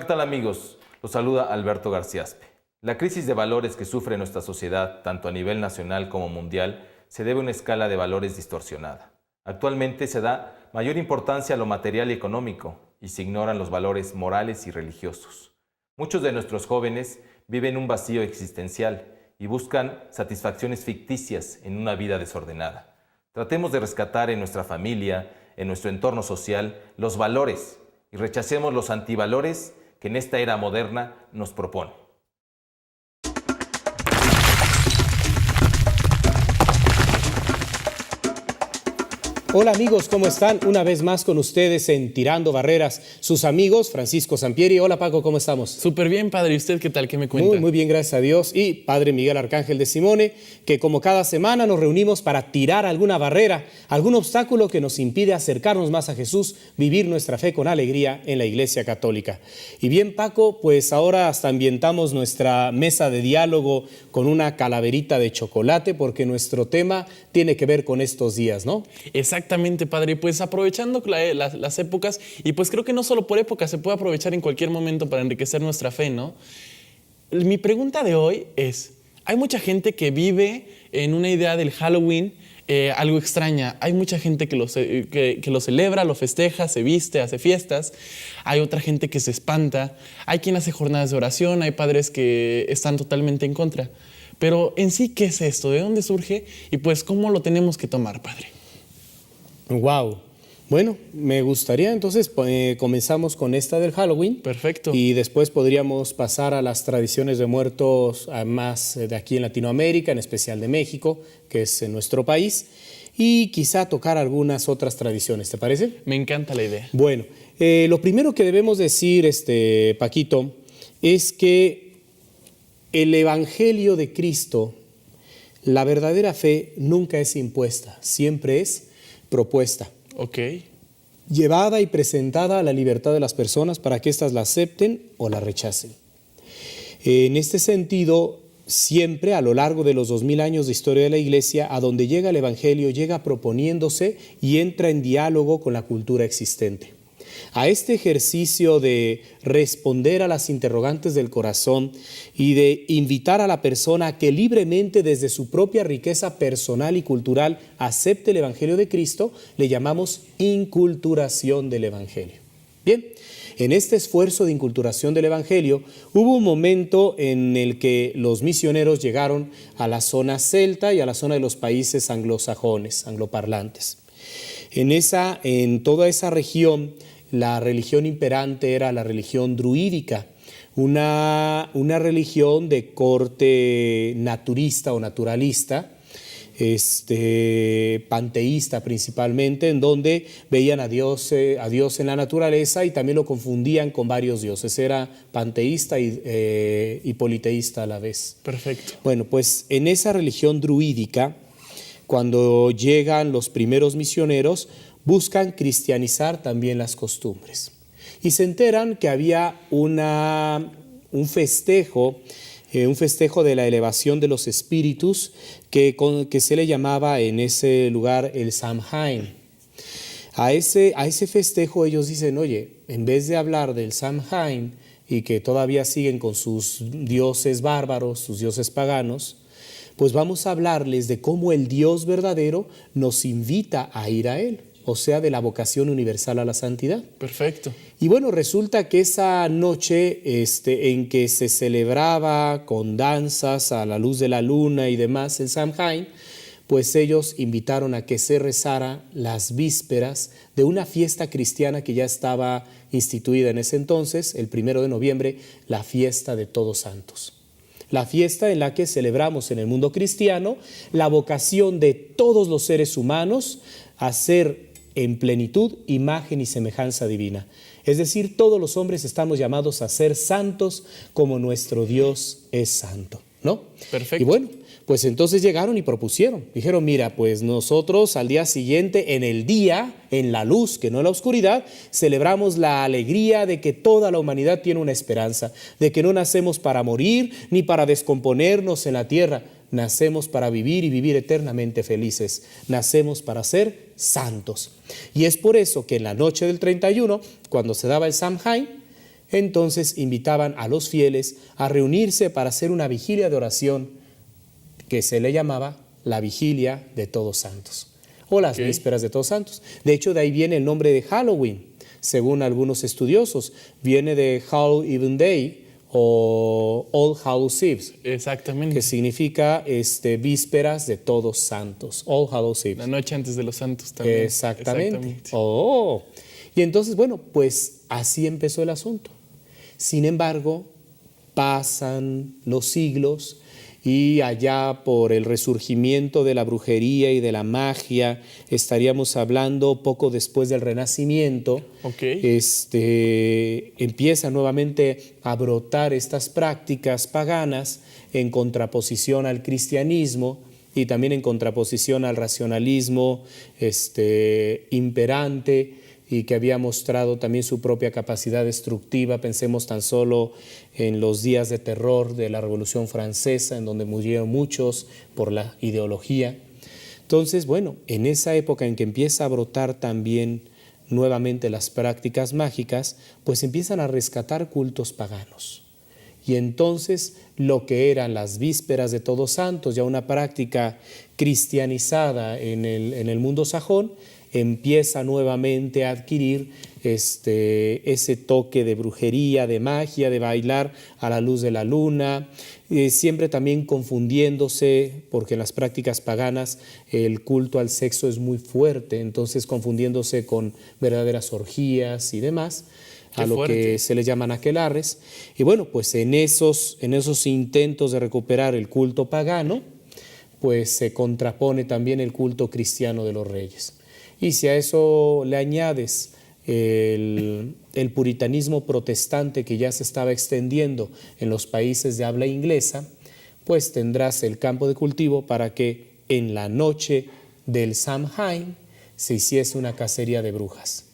tal, amigos? Los saluda Alberto Garciaspe. La crisis de valores que sufre nuestra sociedad, tanto a nivel nacional como mundial, se debe a una escala de valores distorsionada. Actualmente se da mayor importancia a lo material y económico y se ignoran los valores morales y religiosos. Muchos de nuestros jóvenes viven un vacío existencial y buscan satisfacciones ficticias en una vida desordenada. Tratemos de rescatar en nuestra familia, en nuestro entorno social, los valores y rechacemos los antivalores que en esta era moderna nos propone. Hola amigos, ¿cómo están? Una vez más con ustedes en Tirando Barreras, sus amigos Francisco Sampieri. Hola Paco, ¿cómo estamos? Súper bien, padre. ¿Y usted qué tal? ¿Qué me cuenta? Muy bien, gracias a Dios. Y padre Miguel Arcángel de Simone, que como cada semana nos reunimos para tirar alguna barrera, algún obstáculo que nos impide acercarnos más a Jesús, vivir nuestra fe con alegría en la Iglesia Católica. Y bien, Paco, pues ahora hasta ambientamos nuestra mesa de diálogo con una calaverita de chocolate, porque nuestro tema tiene que ver con estos días, ¿no? Exactamente, padre. Pues aprovechando las épocas, y pues creo que no solo por épocas, se puede aprovechar en cualquier momento para enriquecer nuestra fe, ¿no? Mi pregunta de hoy es, hay mucha gente que vive en una idea del Halloween algo extraña. Hay mucha gente que lo celebra, lo festeja, se viste, hace fiestas. Hay otra gente que se espanta. Hay quien hace jornadas de oración, hay padres que están totalmente en contra. Pero en sí, ¿qué es esto? ¿De dónde surge? Y pues, ¿cómo lo tenemos que tomar, padre? Wow. Bueno, me gustaría entonces, comenzamos con esta del Halloween. Perfecto. Y después podríamos pasar a las tradiciones de muertos más de aquí en Latinoamérica, en especial de México, que es nuestro país, y quizá tocar algunas otras tradiciones, ¿te parece? Me encanta la idea. Bueno, lo primero que debemos decir, Paquito, es que el Evangelio de Cristo, la verdadera fe, nunca es impuesta, siempre es propuesta. Ok. Llevada y presentada a la libertad de las personas para que éstas la acepten o la rechacen. En este sentido, siempre a lo largo de los 2000 años de historia de la Iglesia, a donde llega el Evangelio, llega proponiéndose y entra en diálogo con la cultura existente. A este ejercicio de responder a las interrogantes del corazón y de invitar a la persona a que libremente desde su propia riqueza personal y cultural acepte el Evangelio de Cristo, le llamamos inculturación del Evangelio. Bien, en este esfuerzo de inculturación del Evangelio hubo un momento en el que los misioneros llegaron a la zona celta y a la zona de los países anglosajones, angloparlantes. En toda esa región, la religión imperante era la religión druídica, una religión de corte naturista o naturalista, panteísta principalmente, en donde veían a Dios en la naturaleza y también lo confundían con varios dioses. Era panteísta y politeísta a la vez. Perfecto. Bueno, pues en esa religión druídica, cuando llegan los primeros misioneros, buscan cristianizar también las costumbres. Y se enteran que había un festejo de la elevación de los espíritus que se le llamaba en ese lugar el Samhain. A ese festejo ellos dicen, oye, en vez de hablar del Samhain y que todavía siguen con sus dioses bárbaros, sus dioses paganos, pues vamos a hablarles de cómo el Dios verdadero nos invita a ir a Él. O sea, de la vocación universal a la santidad. Perfecto. Y bueno, resulta que esa noche en que se celebraba con danzas a la luz de la luna y demás en Samhain, pues ellos invitaron a que se rezara las vísperas de una fiesta cristiana que ya estaba instituida en ese entonces, el 1 de noviembre, la fiesta de Todos Santos. La fiesta en la que celebramos en el mundo cristiano la vocación de todos los seres humanos a ser en plenitud, imagen y semejanza divina. Es decir, todos los hombres estamos llamados a ser santos como nuestro Dios es santo, ¿no? Perfecto. Y bueno, pues entonces llegaron y propusieron. Dijeron, mira, pues nosotros al día siguiente, en el día, en la luz, que no en la oscuridad, celebramos la alegría de que toda la humanidad tiene una esperanza, de que no nacemos para morir ni para descomponernos en la tierra. Nacemos para vivir y vivir eternamente felices. Nacemos para ser santos. Y es por eso que en la noche del 31, cuando se daba el Samhain, Entonces invitaban a los fieles a reunirse para hacer una vigilia de oración que se le llamaba la vigilia de Todos Santos o las vísperas de Todos Santos. De hecho, de ahí viene el nombre de Halloween. Según algunos estudiosos, viene de Hallow Even Day o All Hallows Eve. Exactamente. Que significa vísperas de Todos Santos, All Hallows Eve. La noche antes de los santos también. Exactamente. Oh. Y entonces, bueno, pues así empezó el asunto. Sin embargo, pasan los siglos y allá por el resurgimiento de la brujería y de la magia, estaríamos hablando poco después del Renacimiento, empieza nuevamente a brotar estas prácticas paganas en contraposición al cristianismo y también en contraposición al racionalismo imperante y que había mostrado también su propia capacidad destructiva. Pensemos tan solo en los días de terror de la Revolución Francesa, en donde murieron muchos por la ideología. Entonces, bueno, en esa época en que empieza a brotar también nuevamente las prácticas mágicas, pues empiezan a rescatar cultos paganos. Y entonces lo que eran las vísperas de Todos Santos, ya una práctica cristianizada en el mundo sajón, empieza nuevamente a adquirir ese toque de brujería, de magia, de bailar a la luz de la luna, siempre también confundiéndose, porque en las prácticas paganas el culto al sexo es muy fuerte, entonces confundiéndose con verdaderas orgías y demás, a lo que se les llaman aquelarres. Y bueno, pues en esos intentos de recuperar el culto pagano, pues se contrapone también el culto cristiano de los reyes. Y si a eso le añades el puritanismo protestante que ya se estaba extendiendo en los países de habla inglesa, pues tendrás el campo de cultivo para que en la noche del Samhain se hiciese una cacería de brujas.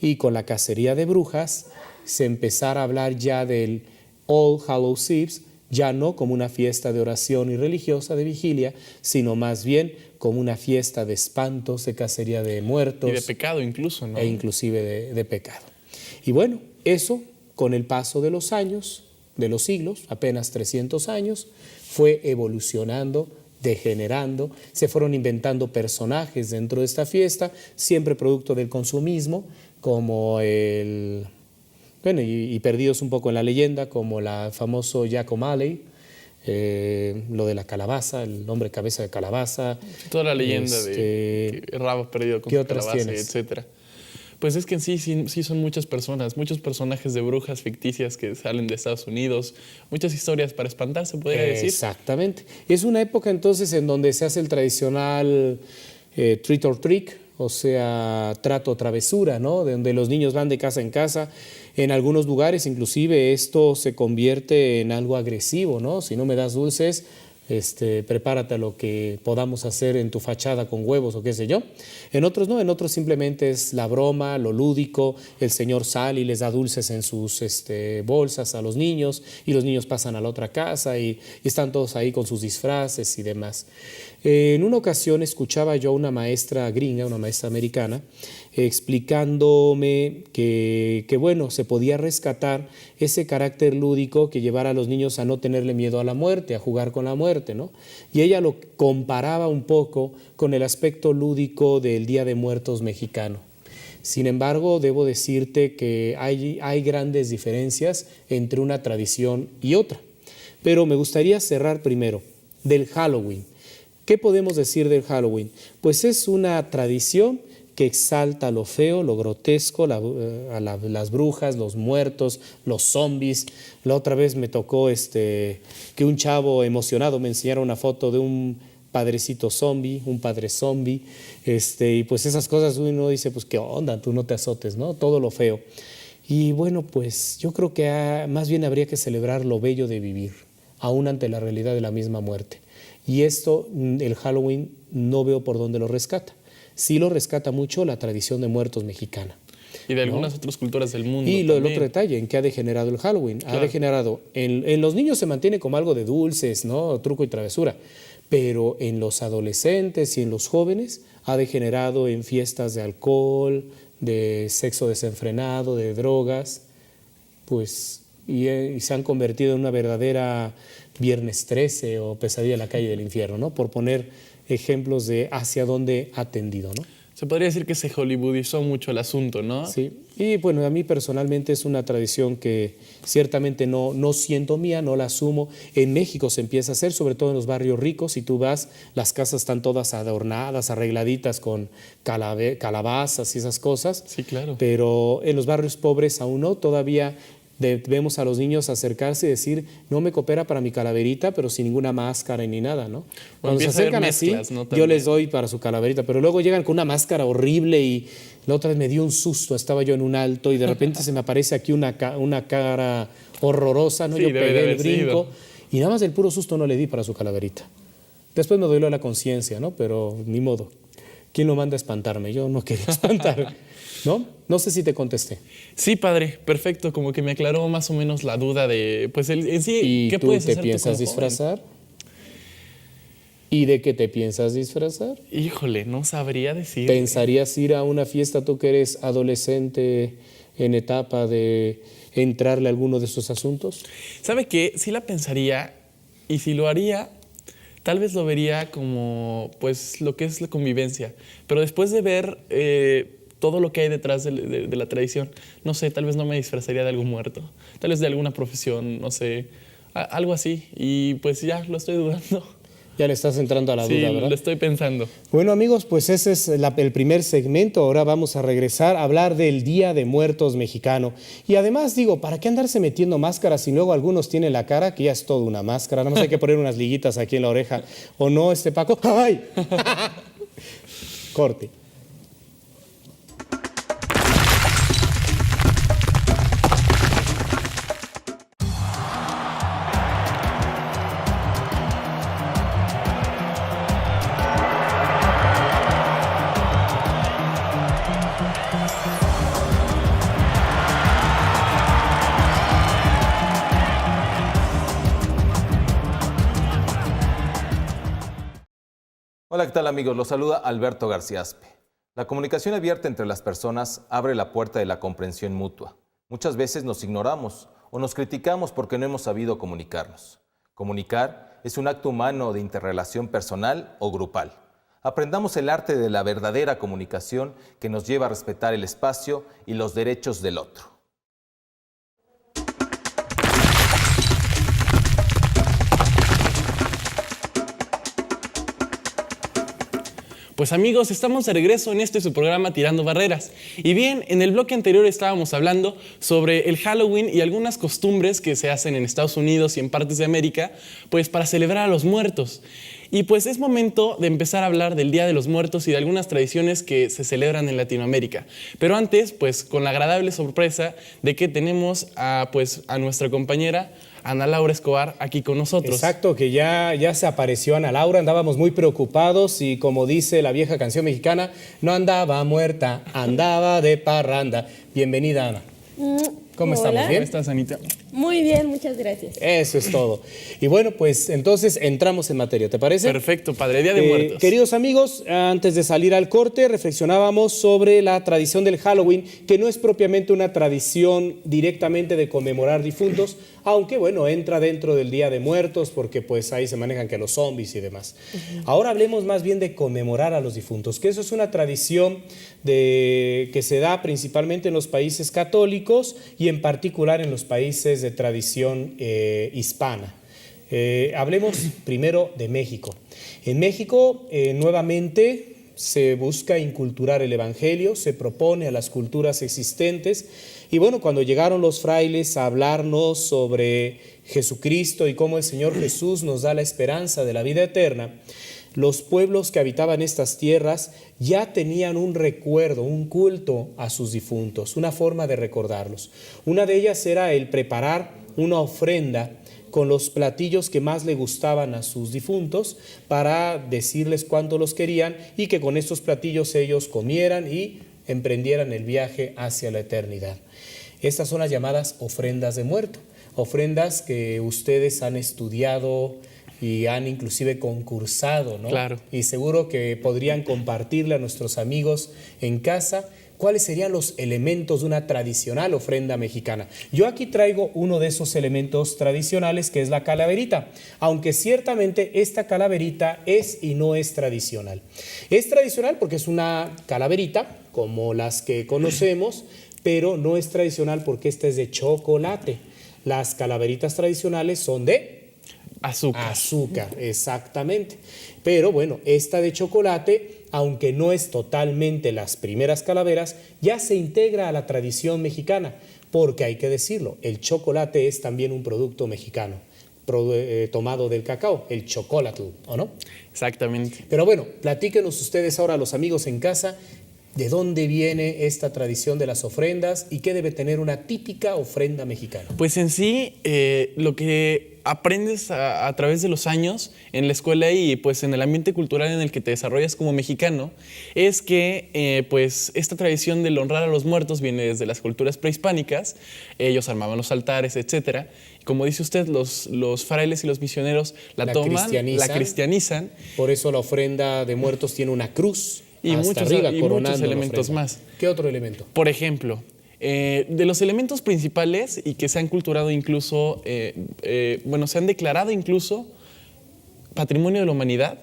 Y con la cacería de brujas se empezara a hablar ya del All Hallows Eve, ya no como una fiesta de oración y religiosa de vigilia, sino más bien como una fiesta de espantos, de cacería de muertos. Y de pecado incluso, ¿no? E inclusive de pecado. Y bueno, eso con el paso de los años, de los siglos, apenas 300 años, fue evolucionando, degenerando, se fueron inventando personajes dentro de esta fiesta, siempre producto del consumismo, como y perdidos un poco en la leyenda, como el famoso Jack O'Malley, lo de la calabaza, el hombre cabeza de calabaza. Toda la leyenda de rabo perdido con su calabaza, etcétera. Pues es que en sí son muchas personas, muchos personajes de brujas ficticias que salen de Estados Unidos, muchas historias para espantarse, podría decir. Exactamente. Es una época entonces en donde se hace el tradicional treat or trick, o sea, trato o travesura, ¿no? De donde los niños van de casa en casa. En algunos lugares, inclusive, esto se convierte en algo agresivo, ¿no? Si no me das dulces, prepárate a lo que podamos hacer en tu fachada con huevos o qué sé yo. En otros no, en otros simplemente es la broma, lo lúdico, el señor sale y les da dulces en sus bolsas a los niños y los niños pasan a la otra casa y están todos ahí con sus disfraces y demás. En una ocasión escuchaba yo a una maestra gringa, una maestra americana, explicándome que bueno, se podía rescatar ese carácter lúdico que llevara a los niños a no tenerle miedo a la muerte, a jugar con la muerte, ¿no? Y ella lo comparaba un poco con el aspecto lúdico del Día de Muertos mexicano. Sin embargo, debo decirte que hay grandes diferencias entre una tradición y otra. Pero me gustaría cerrar primero del Halloween. ¿Qué podemos decir del Halloween? Pues es una tradición que exalta lo feo, lo grotesco, las brujas, los muertos, los zombies. La otra vez me tocó que un chavo emocionado me enseñara una foto de un padrecito zombie, un padre zombie, y pues esas cosas uno dice, pues qué onda, tú no te azotes, ¿no? Todo lo feo. Y bueno, pues yo creo que más bien habría que celebrar lo bello de vivir, aún ante la realidad de la misma muerte. Y esto, el Halloween, no veo por dónde lo rescata. Sí lo rescata mucho la tradición de muertos mexicana. Y de algunas otras culturas del mundo. Y el otro detalle, ¿en qué ha degenerado el Halloween? Claro. Ha degenerado, en los niños se mantiene como algo de dulces, ¿no? Truco y travesura, pero en los adolescentes y en los jóvenes ha degenerado en fiestas de alcohol, de sexo desenfrenado, de drogas. pues, y se han convertido en una verdadera Viernes 13 o Pesadilla en la calle del infierno, ¿no? Por poner ejemplos de hacia dónde ha tendido, ¿no? Se podría decir que se hollywoodizó mucho el asunto, ¿no? Sí, y bueno, a mí personalmente es una tradición que ciertamente no siento mía, no la asumo. En México se empieza a hacer, sobre todo en los barrios ricos. Si tú vas, las casas están todas adornadas, arregladitas con calabazas y esas cosas. Sí, claro. Pero en los barrios pobres aún no, todavía vemos a los niños acercarse y decir, no me coopera para mi calaverita, pero sin ninguna máscara ni nada, ¿no? Cuando se acercan así, ¿no? yo les doy para su calaverita, pero luego llegan con una máscara horrible y la otra vez me dio un susto, estaba yo en un alto y de repente se me aparece aquí una cara horrorosa, ¿no? Sí, Yo debe pegué de el haber brinco sido. y nada más del puro susto no le di para su calaverita. Después me dolió la conciencia, ¿no? Pero ni modo. ¿Quién lo manda a espantarme? Yo no quería espantar, ¿no? No sé si te contesté. Sí, padre, perfecto. Como que me aclaró más o menos la duda de, pues, en sí, ¿Y ¿qué tú puedes te hacer tú piensas como joven? disfrazar? ¿Y de qué te piensas disfrazar? Híjole, no sabría decir. ¿Pensarías ir a una fiesta tú que eres adolescente en etapa de entrarle a alguno de esos asuntos? ¿Sabe qué? Sí la pensaría y si lo haría, tal vez lo vería como, pues, lo que es la convivencia. Pero después de ver todo lo que hay detrás de la tradición, no sé, tal vez no me disfrazaría de algún muerto. Tal vez de alguna profesión, no sé, algo así. Y pues ya lo estoy dudando. Ya le estás entrando a la Sí, duda, ¿verdad? lo estoy pensando. Bueno, amigos, pues ese es el primer segmento. Ahora vamos a regresar a hablar del Día de Muertos mexicano. Y además, digo, ¿para qué andarse metiendo máscaras si luego algunos tienen la cara que ya es toda una máscara? Nada más hay que poner unas liguitas aquí en la oreja. ¿O no, Paco? ¡Ay! Corte. Hola, ¿qué tal amigos? Los saluda Alberto Garciaspe. La comunicación abierta entre las personas abre la puerta de la comprensión mutua. Muchas veces nos ignoramos o nos criticamos porque no hemos sabido comunicarnos. Comunicar es un acto humano de interrelación personal o grupal. Aprendamos el arte de la verdadera comunicación que nos lleva a respetar el espacio y los derechos del otro. Pues amigos, estamos de regreso en su programa Tirando Barreras. Y bien, en el bloque anterior estábamos hablando sobre el Halloween y algunas costumbres que se hacen en Estados Unidos y en partes de América, pues para celebrar a los muertos. Y pues es momento de empezar a hablar del Día de los Muertos y de algunas tradiciones que se celebran en Latinoamérica. Pero antes, pues con la agradable sorpresa de que tenemos a nuestra compañera Ana Laura Escobar aquí con nosotros. Exacto, que ya se apareció Ana Laura, andábamos muy preocupados y como dice la vieja canción mexicana, no andaba muerta, andaba de parranda. Bienvenida, Ana. ¿Cómo estamos? Hola. ¿Bien? ¿Cómo estás, Anita? Muy bien, muchas gracias. Eso es todo. Y bueno, pues entonces entramos en materia, ¿te parece? Perfecto, padre. Día de Muertos. Queridos amigos, antes de salir al corte, reflexionábamos sobre la tradición del Halloween, que no es propiamente una tradición directamente de conmemorar difuntos, aunque bueno, entra dentro del Día de Muertos, porque pues ahí se manejan que los zombies y demás. Ahora hablemos más bien de conmemorar a los difuntos, que eso es una tradición que se da principalmente en los países católicos y en particular en los países de tradición hispana. Hablemos primero de México. En México, nuevamente, se busca inculturar el Evangelio, se propone a las culturas existentes. Y bueno, cuando llegaron los frailes a hablarnos sobre Jesucristo y cómo el Señor Jesús nos da la esperanza de la vida eterna, los pueblos que habitaban estas tierras ya tenían un recuerdo, un culto a sus difuntos, una forma de recordarlos. Una de ellas era el preparar una ofrenda con los platillos que más le gustaban a sus difuntos para decirles cuánto los querían y que con estos platillos ellos comieran y emprendieran el viaje hacia la eternidad. Estas son las llamadas ofrendas de muerto, ofrendas que ustedes han estudiado y han inclusive concursado, ¿no? Claro. Y seguro que podrían compartirle a nuestros amigos en casa cuáles serían los elementos de una tradicional ofrenda mexicana. Yo aquí traigo uno de esos elementos tradicionales, que es la calaverita, aunque ciertamente esta calaverita es y no es tradicional. Es tradicional porque es una calaverita, como las que conocemos, pero no es tradicional porque esta es de chocolate. Las calaveritas tradicionales son de Azúcar. azúcar, exactamente. Pero bueno, esta de chocolate, aunque no es totalmente las primeras calaveras, ya se integra a la tradición mexicana, porque hay que decirlo, el chocolate es también un producto mexicano, tomado del cacao, el chocolatl, ¿o no? Exactamente. Pero bueno, platíquenos ustedes ahora, los amigos en casa, de dónde viene esta tradición de las ofrendas y qué debe tener una típica ofrenda mexicana. Pues en sí, lo que aprendes a través de los años en la escuela y pues en el ambiente cultural en el que te desarrollas como mexicano es que pues esta tradición del honrar a los muertos viene desde las culturas prehispánicas. Ellos armaban los altares, etcétera. Como dice usted, los frailes y los misioneros la toman, la cristianizan. Por eso la ofrenda de muertos tiene una cruz Y hasta muchos, arriba, y coronando muchos la elementos ofrenda. más. ¿Qué otro elemento? Por ejemplo, de los elementos principales y que se han culturado incluso, se han declarado incluso patrimonio de la humanidad,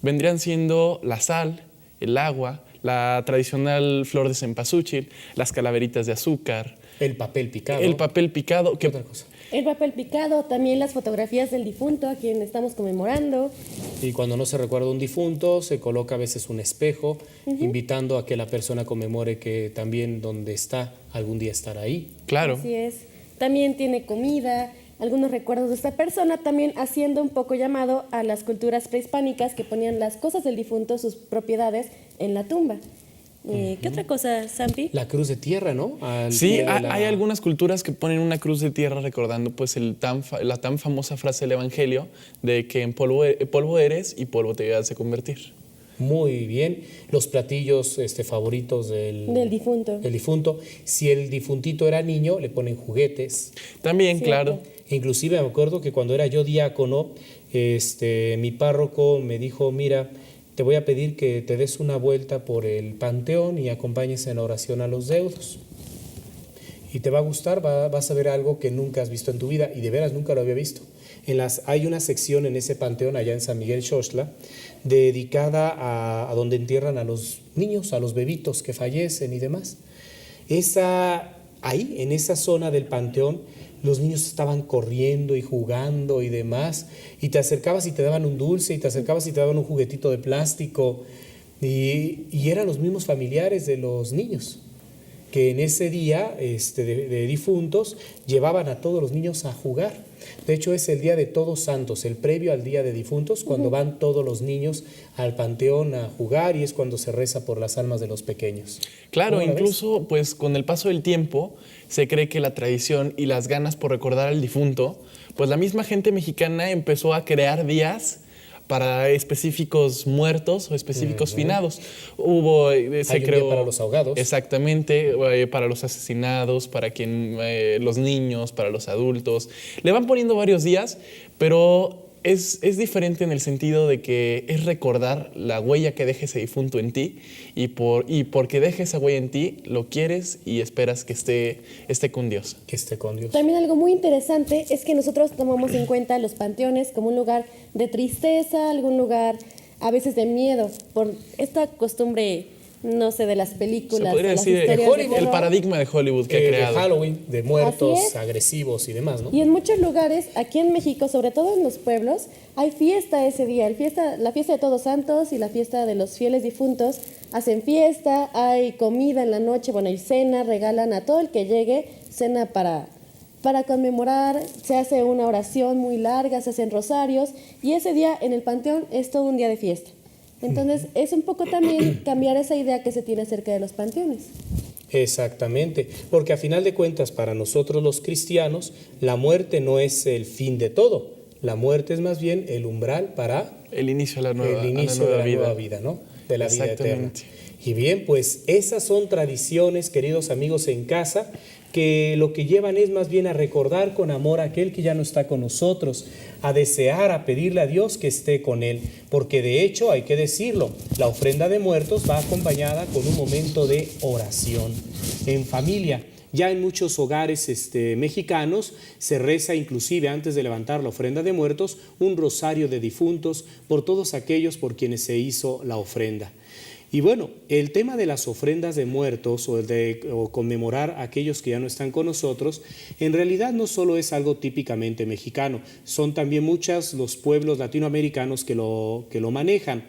vendrían siendo la sal, el agua, la tradicional flor de cempasúchil, las calaveritas de azúcar, El papel picado. el papel picado. ¿Qué otra cosa? El papel picado, también las fotografías del difunto a quien estamos conmemorando. Y cuando no se recuerda un difunto, se coloca a veces un espejo, invitando a que la persona conmemore que también donde está, algún día estará ahí. Claro. Así es. También tiene comida, algunos recuerdos de esta persona, también haciendo un poco llamado a las culturas prehispánicas que ponían las cosas del difunto, sus propiedades, en la tumba. ¿Qué otra cosa, Sampi? La cruz de tierra, ¿no? Al Sí, pie de la- hay algunas culturas que ponen una cruz de tierra recordando pues la tan famosa frase del Evangelio de que en polvo eres y polvo te has de convertir. Muy bien. Los platillos favoritos Del difunto. del difunto. Si el difuntito era niño, le ponen juguetes. También, Cierto. claro. Inclusive me acuerdo que cuando era yo diácono, mi párroco me dijo, mira, te voy a pedir que te des una vuelta por el panteón y acompañes en oración a los deudos. Y te va a gustar, vas a ver algo que nunca has visto en tu vida, y de veras nunca lo había visto. Hay una sección en ese panteón allá en San Miguel Xochitl dedicada a donde entierran a los niños, a los bebitos que fallecen y demás. Ahí, en esa zona del panteón, los niños estaban corriendo y jugando y demás, y te acercabas y te daban un dulce, y te acercabas y te daban un juguetito de plástico, y eran los mismos familiares de los niños, que en ese día de difuntos llevaban a todos los niños a jugar. De hecho, es el día de Todos Santos, el previo al día de difuntos, cuando van todos los niños al panteón a jugar, y es cuando se reza por las almas de los pequeños. Claro, ¿Cómo la ves? incluso pues con el paso del tiempo se cree que la tradición y las ganas por recordar al difunto, pues la misma gente mexicana empezó a crear días para específicos muertos o específicos finados. Se Hay un día creó para los ahogados. Exactamente, para los asesinados, para los niños, para los adultos. Le van poniendo varios días, pero es diferente en el sentido de que es recordar la huella que deje ese difunto en ti, y porque deje esa huella en ti, lo quieres y esperas que esté con Dios. Que esté con Dios. También algo muy interesante es que nosotros tomamos en cuenta los panteones como un lugar de tristeza, algún lugar a veces de miedo, por esta costumbre, no sé, de las películas. Se podría de las decir historias de el terror. paradigma de Hollywood que ha De creado. Halloween, de muertos Así es. agresivos y demás, ¿no? Y en muchos lugares, aquí en México, sobre todo en los pueblos, hay fiesta ese día, la fiesta de Todos Santos y la fiesta de los fieles difuntos. Hacen fiesta, hay comida en la noche, bueno, hay cena, regalan a todo el que llegue cena para conmemorar, se hace una oración muy larga, se hacen rosarios, y ese día en el panteón es todo un día de fiesta. Entonces, es un poco también cambiar esa idea que se tiene acerca de los panteones. Exactamente, porque a final de cuentas para nosotros los cristianos la muerte no es el fin de todo, la muerte es más bien el umbral para El inicio de la nueva, el inicio a la de nueva la vida. nueva vida, ¿no? De la vida eterna. Exactamente. Y bien, pues esas son tradiciones, queridos amigos en casa, que lo que llevan es más bien a recordar con amor a aquel que ya no está con nosotros, a desear, a pedirle a Dios que esté con él, porque de hecho, hay que decirlo, la ofrenda de muertos va acompañada con un momento de oración en familia. Ya en muchos hogares mexicanos se reza inclusive antes de levantar la ofrenda de muertos un rosario de difuntos por todos aquellos por quienes se hizo la ofrenda. Y bueno, el tema de las ofrendas de muertos o conmemorar a aquellos que ya no están con nosotros, en realidad no solo es algo típicamente mexicano, son también muchos los pueblos latinoamericanos que lo manejan.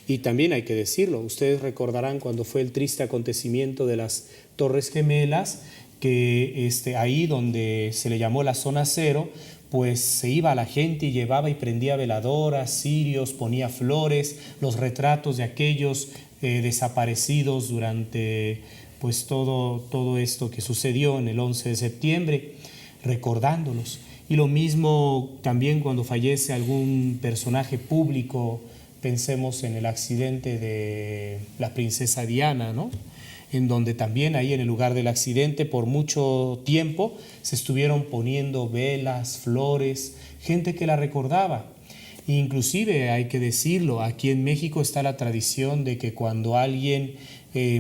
Y también hay que decirlo, ustedes recordarán cuando fue el triste acontecimiento de las Torres Gemelas, que ahí donde se le llamó la zona cero, pues se iba la gente y llevaba y prendía veladoras, cirios, ponía flores, los retratos de aquellos desaparecidos durante pues todo esto que sucedió en el 11 de septiembre, recordándolos. Y lo mismo también cuando fallece algún personaje público, pensemos en el accidente de la princesa Diana, ¿no? En donde también ahí en el lugar del accidente por mucho tiempo se estuvieron poniendo velas, flores, gente que la recordaba. Inclusive hay que decirlo, aquí en México está la tradición de que cuando alguien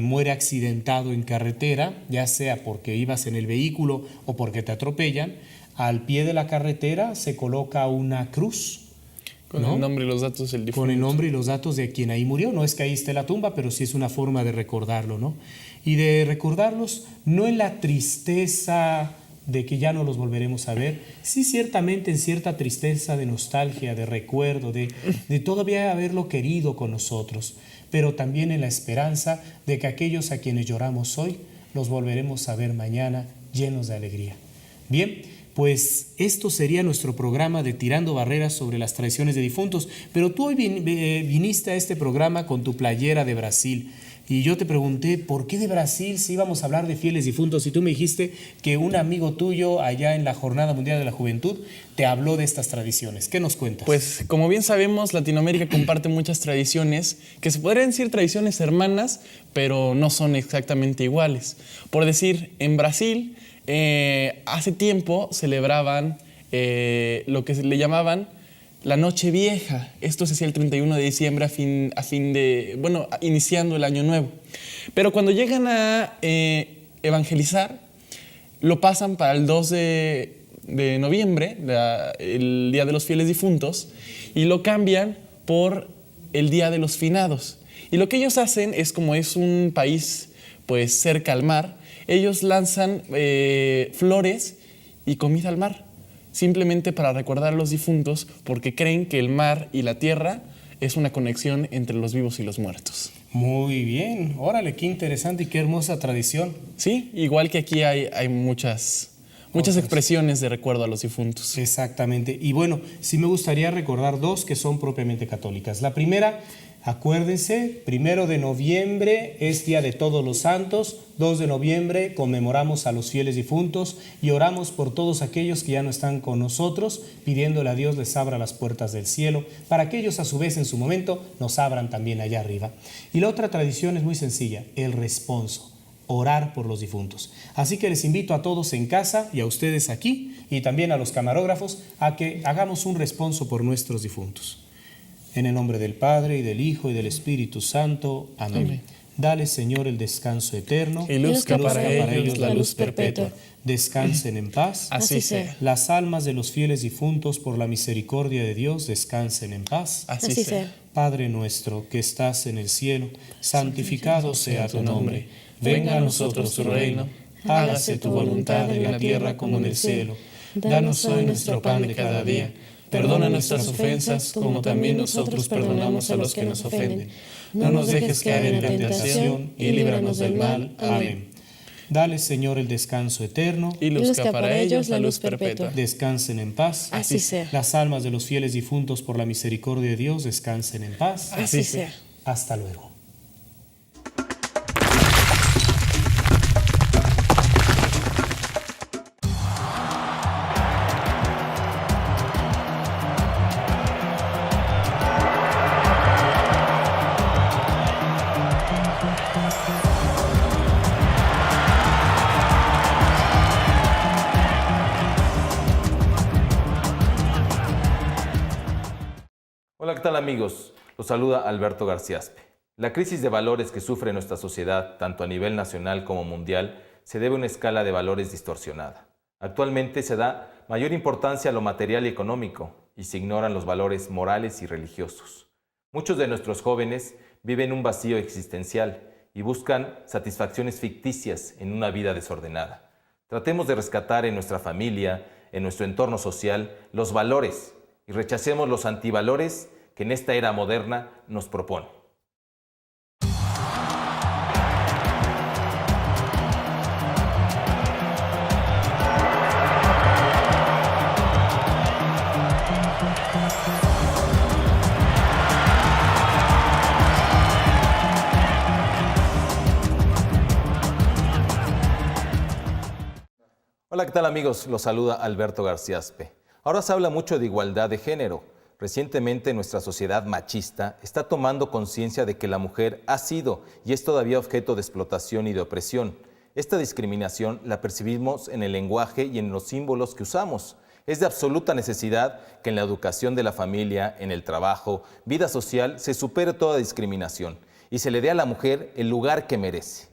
muere accidentado en carretera, ya sea porque ibas en el vehículo o porque te atropellan, al pie de la carretera se coloca una cruz. Con el nombre y los datos del difunto. Con el nombre y los datos de quien ahí murió. No es que ahí esté la tumba, pero sí es una forma de recordarlo, ¿no? Y de recordarlos no en la tristeza de que ya no los volveremos a ver, sí ciertamente en cierta tristeza de nostalgia, de recuerdo, de todavía haberlo querido con nosotros, pero también en la esperanza de que aquellos a quienes lloramos hoy los volveremos a ver mañana llenos de alegría. Bien, pues esto sería nuestro programa de Tirando Barreras sobre las tradiciones de difuntos, pero tú hoy viniste a este programa con tu playera de Brasil. Y yo te pregunté, ¿por qué de Brasil si íbamos a hablar de fieles difuntos? Y tú me dijiste que un amigo tuyo allá en la Jornada Mundial de la Juventud te habló de estas tradiciones. ¿Qué nos cuentas? Pues como bien sabemos, Latinoamérica comparte muchas tradiciones que se podrían decir tradiciones hermanas, pero no son exactamente iguales. Por decir, en Brasil, hace tiempo celebraban lo que le llamaban la Noche Vieja. Esto se hacía el 31 de diciembre iniciando el año nuevo. Pero cuando llegan a evangelizar, lo pasan para el 2 de noviembre, el Día de los Fieles Difuntos, y lo cambian por el Día de los Finados. Y lo que ellos hacen es, como es un país pues cerca al mar, ellos lanzan flores y comida al mar, simplemente para recordar a los difuntos, porque creen que el mar y la tierra es una conexión entre los vivos y los muertos. Muy bien, órale, qué interesante y qué hermosa tradición. Sí, igual que aquí hay muchas expresiones de recuerdo a los difuntos. Exactamente, y bueno, sí me gustaría recordar dos que son propiamente católicas. La primera, acuérdense, 1 de noviembre es Día de Todos los Santos, 2 de noviembre conmemoramos a los fieles difuntos y oramos por todos aquellos que ya no están con nosotros, pidiéndole a Dios les abra las puertas del cielo, para que ellos a su vez en su momento nos abran también allá arriba. Y la otra tradición es muy sencilla, el responso, orar por los difuntos. Así que les invito a todos en casa y a ustedes aquí y también a los camarógrafos a que hagamos un responso por nuestros difuntos. En el nombre del Padre, y del Hijo, y del Espíritu Santo. Amén. Amén. Dale, Señor, el descanso eterno. Y luzca para ellos la luz perpetua. Descansen en paz. Así sea. Las almas de los fieles difuntos, por la misericordia de Dios, descansen en paz. Así sea. Padre nuestro, que estás en el cielo, santificado sea tu nombre. Venga a nosotros tu reino. Hágase tu voluntad en la tierra como en el cielo. Danos hoy nuestro pan de cada día. Perdona nuestras ofensas, como también nosotros perdonamos a los que nos ofenden. No nos dejes caer en tentación y líbranos del mal. Amén. Dale, Señor, el descanso eterno. Y luzca para ellos la luz perpetua. Descansen en paz. Así sea. Las almas de los fieles difuntos, por la misericordia de Dios, descansen en paz. Así sea. Hasta luego. ¿qué tal amigos? Los saluda Alberto Garciaspe. La crisis de valores que sufre nuestra sociedad, tanto a nivel nacional como mundial, se debe a una escala de valores distorsionada. Actualmente se da mayor importancia a lo material y económico y se ignoran los valores morales y religiosos. Muchos de nuestros jóvenes viven un vacío existencial y buscan satisfacciones ficticias en una vida desordenada. Tratemos de rescatar en nuestra familia, en nuestro entorno social, los valores y rechacemos los antivalores que en esta era moderna nos propone. Hola, ¿qué tal amigos? Los saluda Alberto Garciaspe. Ahora se habla mucho de igualdad de género. Recientemente nuestra sociedad machista está tomando conciencia de que la mujer ha sido y es todavía objeto de explotación y de opresión. Esta discriminación la percibimos en el lenguaje y en los símbolos que usamos. Es de absoluta necesidad que en la educación de la familia, en el trabajo, vida social, se supere toda discriminación y se le dé a la mujer el lugar que merece.